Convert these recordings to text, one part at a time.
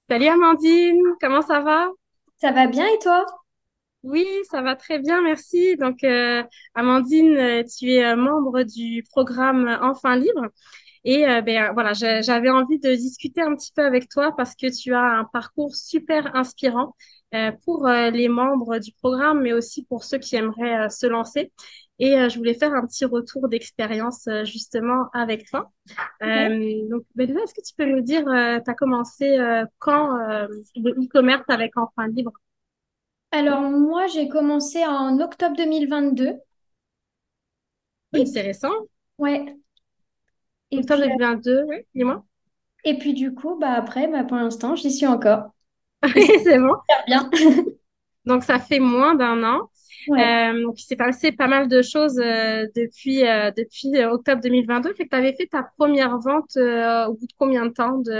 Salut Amandine, comment ça va? Ça va bien et toi? Oui, ça va très bien, merci. Amandine, tu es membre du programme Enfants Libre voilà, j'avais envie de discuter un petit peu avec toi parce que tu as un parcours super inspirant pour les membres du programme, mais aussi pour ceux qui aimeraient se lancer. Je voulais faire un petit retour d'expérience justement avec toi. Ouais. Déjà, est-ce que tu peux nous dire, tu as commencé quand le e-commerce avec Enfants Libre? Alors moi, j'ai commencé en octobre 2022 Oui, et c'est puis récent. ouais, et Octobre puis 2022, oui, dis-moi. du coup après pour l'instant, j'y suis encore et ça C'est bon. va bien. Donc, ça fait moins d'un an. Ouais. Donc, il s'est passé pas mal de choses depuis octobre 2022. Fait que tu avais fait ta première vente au bout de combien de temps du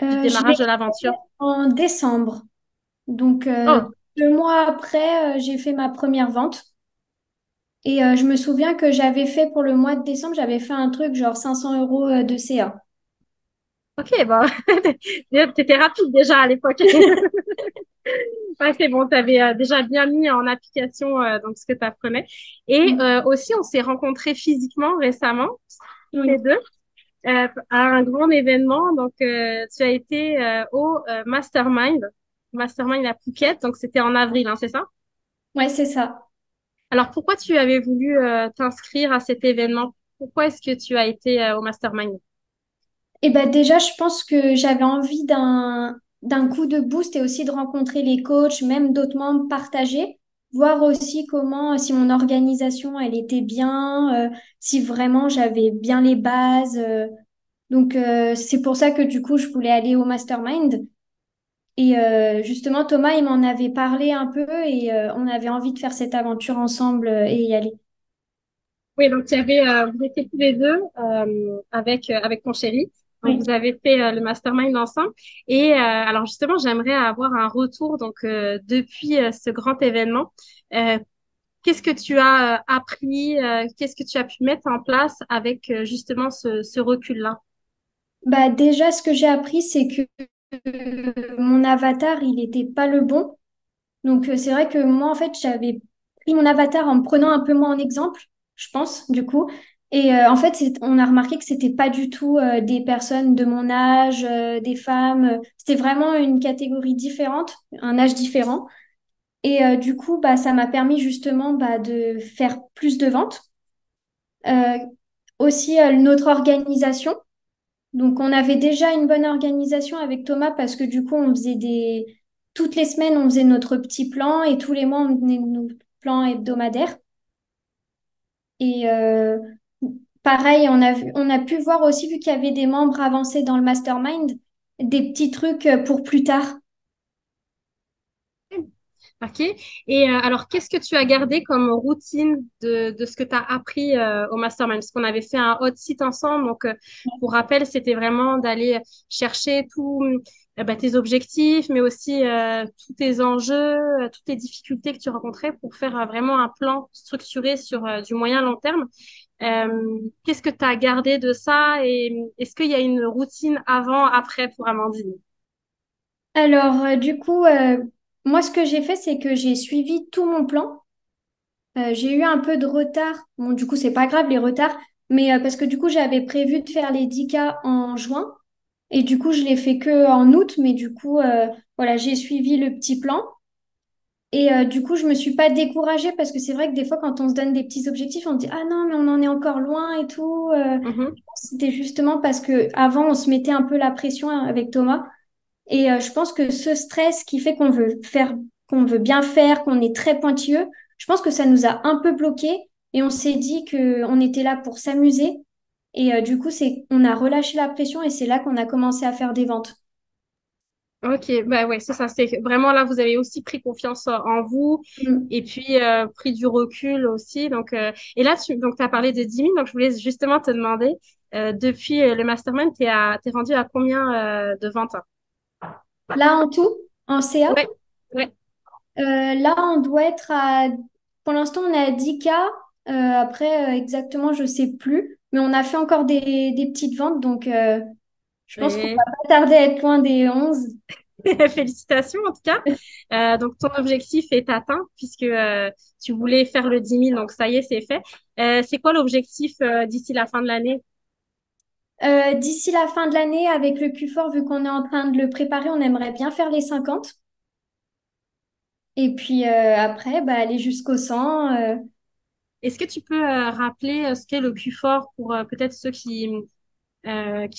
Je l'ai démarrage de fait l'aventure? en décembre. Donc Oh, 2 mois après, j'ai fait ma première vente. Et je me souviens que j'avais fait pour le mois de décembre, j'avais fait un truc genre 500 euros de CA. ok, bon. T'étais rapide déjà à l'époque. Ouais, c'est bon, tu avais déjà bien mis en application donc ce que tu apprenais. Aussi, on s'est rencontrés physiquement récemment, tous les Oui, deux, à un grand événement. Tu as été au Mastermind à Phuket. Donc, c'était en avril, hein, c'est ça? ouais, c'est ça. Alors, pourquoi tu avais voulu t'inscrire à cet événement? Pourquoi est-ce que tu as été au Mastermind? Et ben déjà, je pense que j'avais envie d'un coup de boost et aussi de rencontrer les coachs, même d'autres membres partagés, voir aussi comment, si mon organisation, elle était bien, si vraiment j'avais bien les bases. C'est pour ça que du coup, je voulais aller au mastermind. Et justement, Thomas, il m'en avait parlé un peu et on avait envie de faire cette aventure ensemble et y aller. Oui, donc vous étiez tous les deux avec ton chéri. Donc, Oui. vous avez fait le mastermind ensemble. Alors, justement, j'aimerais avoir un retour depuis ce grand événement. Euh, Qu'est-ce que tu as appris? Qu'est-ce que tu as pu mettre en place avec justement ce recul-là? Bah déjà, ce que j'ai appris, c'est que mon avatar, il n'était pas le bon. C'est vrai que moi, en fait, j'avais pris mon avatar en me prenant un peu moi en exemple, je pense, du coup. Et en fait, on a remarqué que c'était pas du tout des personnes de mon âge, des femmes. C'était vraiment une catégorie différente, un âge différent. Et du coup, bah, ça m'a permis justement de faire plus de ventes. Euh, Aussi, notre organisation. Donc, on avait déjà une bonne organisation avec Thomas parce que du coup, toutes les semaines, on faisait notre petit plan et tous les mois, on faisait nos plans hebdomadaires. Et pareil, on a pu voir aussi, vu qu'il y avait des membres avancés dans le mastermind, des petits trucs pour plus tard. OK. Alors, qu'est-ce que tu as gardé comme routine de ce que tu as appris au mastermind? Parce qu'on avait fait un hot site ensemble. Pour rappel, c'était vraiment d'aller chercher tes objectifs, mais aussi tous tes enjeux, toutes tes difficultés que tu rencontrais pour faire vraiment un plan structuré sur du moyen long terme. Qu'est-ce que tu as gardé de ça et est-ce qu'il y a une routine avant, après pour Amandine? Alors, moi, ce que j'ai fait, c'est que j'ai suivi tout mon plan. J'ai eu un peu de retard. Bon, du coup, c'est pas grave les retards, mais parce que du coup, j'avais prévu de faire les 10K en juin et du coup, je l'ai fait que en août, mais du coup, voilà, j'ai suivi le petit plan et du coup, je me suis pas découragée parce que c'est vrai que des fois, quand on se donne des petits objectifs, on se dit ah non, mais on en est encore loin et tout. Mhm. C'était justement parce que avant, on se mettait un peu la pression avec Thomas et je pense que ce stress qui fait qu'on veut bien faire, qu'on est très pointilleux, je pense que ça nous a un peu bloqué et on s'est dit que on était là pour s'amuser. Et du coup, on a relâché la pression et c'est là qu'on a commencé à faire des ventes. Ok, bah ouais, c'est ça. C'est vraiment là, vous avez aussi pris confiance en vous Mm. et puis pris du recul aussi. Et là, tu as parlé de 10 000. Donc, je voulais justement te demander, depuis le mastermind, t'es rendu à combien de ventes? Là, en tout, en CA, Ouais, ouais. là, on doit être à... Pour l'instant, on est à 10K. Après, exactement, je sais plus. Mais on a fait encore des petites ventes. Je pense qu'on Et va pas tarder à être loin des 11. félicitations en tout cas. Donc ton objectif est atteint puisque tu voulais faire le 10 000, donc ça y est, c'est fait. C'est quoi l'objectif d'ici la fin de l'année? D'ici la fin de l'année, avec le Q4, vu qu'on est en train de le préparer, on aimerait bien faire les 50. Et puis après, bah, aller jusqu'au 100. Est-ce que tu peux rappeler ce qu'est le Q4 pour peut-être ceux qui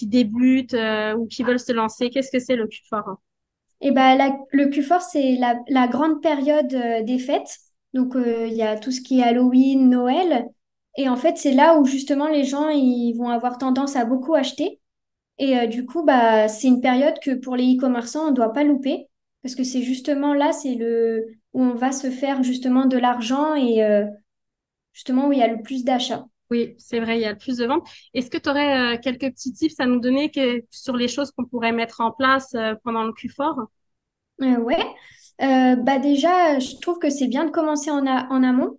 débutent ou qui veulent se lancer? Qu'est-ce que c'est le Q4? Et bah, le Q4, c'est la grande période des fêtes. Donc, il y a tout ce qui est Halloween, Noël. Et en fait, c'est là où justement les gens ils vont avoir tendance à beaucoup acheter. Et du coup, bah, c'est une période que pour les e-commerçants, on ne doit pas louper. Parce que c'est justement là, c'est où on va se faire justement de l'argent et justement où il y a le plus d'achats. Oui, c'est vrai, il y a le plus de ventes. Est-ce que tu aurais quelques petits tips à nous donner sur les choses qu'on pourrait mettre en place pendant le Q4? Ouais. Bah déjà, je trouve que c'est bien de commencer en amont.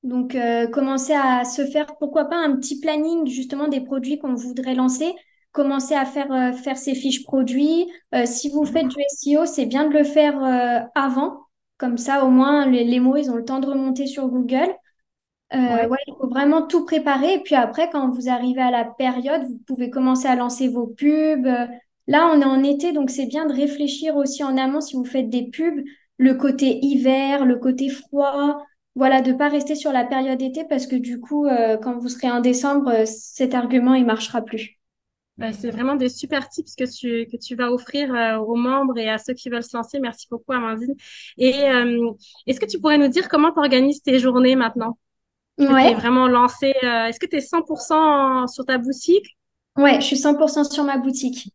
Donc, commencer à se faire, pourquoi pas, un petit planning justement des produits qu'on voudrait lancer. Commencer à faire ses fiches produits. Si vous faites du SEO, c'est bien de le faire avant. Comme ça, au moins, les mots, ils ont le temps de remonter sur Google. Ouais. Ouais, il faut vraiment tout préparer. Et puis après, quand vous arrivez à la période, vous pouvez commencer à lancer vos pubs. Là, on est en été, donc c'est bien de réfléchir aussi en amont si vous faites des pubs, le côté hiver, le côté froid. Voilà, de pas rester sur la période été parce que du coup, quand vous serez en décembre, cet argument, il marchera plus. Ben, c'est vraiment des super tips que tu vas offrir aux membres et à ceux qui veulent se lancer. Merci beaucoup, Amandine. Et est-ce que tu pourrais nous dire comment tu organises tes journées maintenant que tu es Ouais, vraiment lancé? Est-ce que tu es 100% sur ta boutique? ouais, je suis 100% sur ma boutique.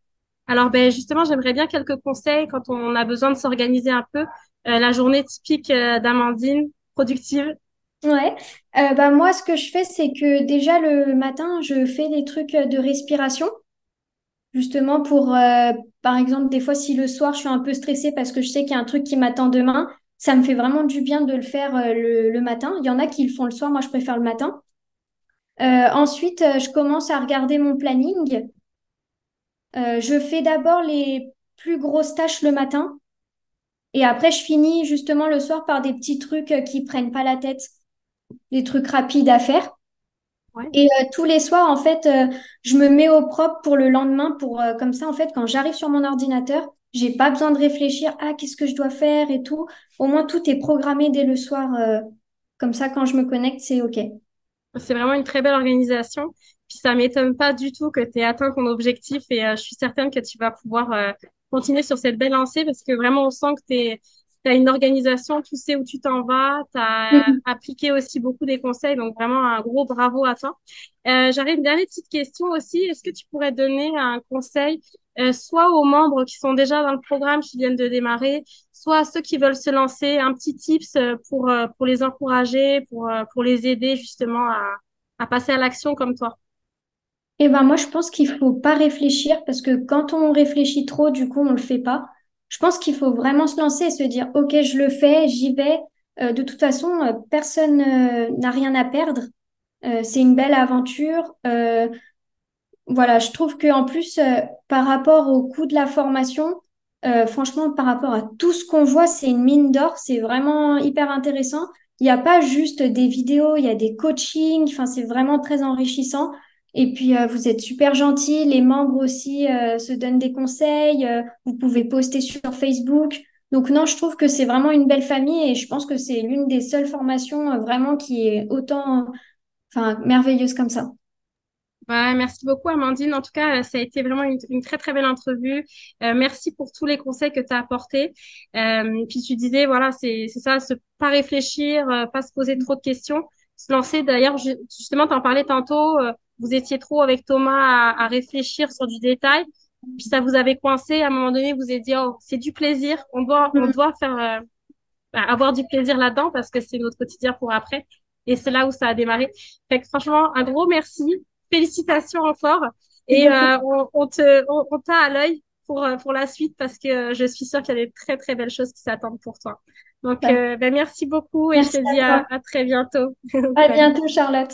Alors, ben, justement, j'aimerais bien quelques conseils quand on a besoin de s'organiser un peu. La journée typique d'Amandine, productive. Ouais, bah moi, ce que je fais, c'est que déjà le matin, je fais des trucs de respiration. Justement pour, par exemple, des fois, si le soir, je suis un peu stressée parce que je sais qu'il y a un truc qui m'attend demain, ça me fait vraiment du bien de le faire le matin. Il y en a qui le font le soir, moi, je préfère le matin. Ensuite, je commence à regarder mon planning. Je fais d'abord les plus grosses tâches le matin et après, je finis justement le soir par des petits trucs qui prennent pas la tête, des trucs rapides à faire. Ouais. Et tous les soirs, en fait, je me mets au propre pour le lendemain, pour comme ça, en fait, quand j'arrive sur mon ordinateur, j'ai pas besoin de réfléchir à qu'est-ce que je dois faire et tout. Au moins, tout est programmé dès le soir. Comme ça, quand je me connecte, c'est OK. C'est vraiment une très belle organisation. Puis ça m'étonne pas du tout que tu aies atteint ton objectif et je suis certaine que tu vas pouvoir continuer sur cette belle lancée parce que vraiment on sent que tu as une organisation, tu sais où tu t'en vas, tu as Mhm. appliqué aussi beaucoup des conseils, donc vraiment un gros bravo à toi. J'aurais une dernière petite question aussi. Est-ce que tu pourrais donner un conseil soit aux membres qui sont déjà dans le programme, qui viennent de démarrer, soit à ceux qui veulent se lancer, un petit tips pour les encourager, pour les aider justement à passer à l'action comme toi. Et ben moi, je pense qu'il faut pas réfléchir parce que quand on réfléchit trop, du coup, on le fait pas. Je pense qu'il faut vraiment se lancer et se dire, OK, je le fais, j'y vais. De toute façon, personne n'a rien à perdre. C'est une belle aventure. Voilà, je trouve que en plus, par rapport au coût de la formation, franchement, par rapport à tout ce qu'on voit, c'est une mine d'or. C'est vraiment hyper intéressant. Il n'y a pas juste des vidéos, il y a des coachings. Enfin, c'est vraiment très enrichissant. Et puis, vous êtes super gentils. Les membres aussi, se donnent des conseils. Vous pouvez poster sur Facebook. Donc, non, je trouve que c'est vraiment une belle famille et je pense que c'est l'une des seules formations vraiment qui est autant, enfin, merveilleuse comme ça. Ouais, merci beaucoup, Amandine. En tout cas, ça a été vraiment une très, très belle entrevue. Merci pour tous les conseils que tu as apportés. Puis tu disais, voilà, c'est ça, pas réfléchir, pas se poser trop de questions, se lancer. D'ailleurs, justement, tu en parlais tantôt, vous étiez trop avec Thomas à réfléchir sur du détail. Puis ça vous avait coincé. À un moment donné, vous avez dit, oh, c'est du plaisir. On doit faire, avoir du plaisir là-dedans parce que c'est notre quotidien pour après. Et c'est là où ça a démarré. Fait que franchement, un gros merci. Félicitations encore. Et on t'a à l'œil pour la suite parce que je suis sûre qu'il y a des très, très belles choses qui s'attendent pour toi. Donc, Bah, ben, merci beaucoup et je te merci dis à toi. à très bientôt. À Salut. bientôt, Charlotte.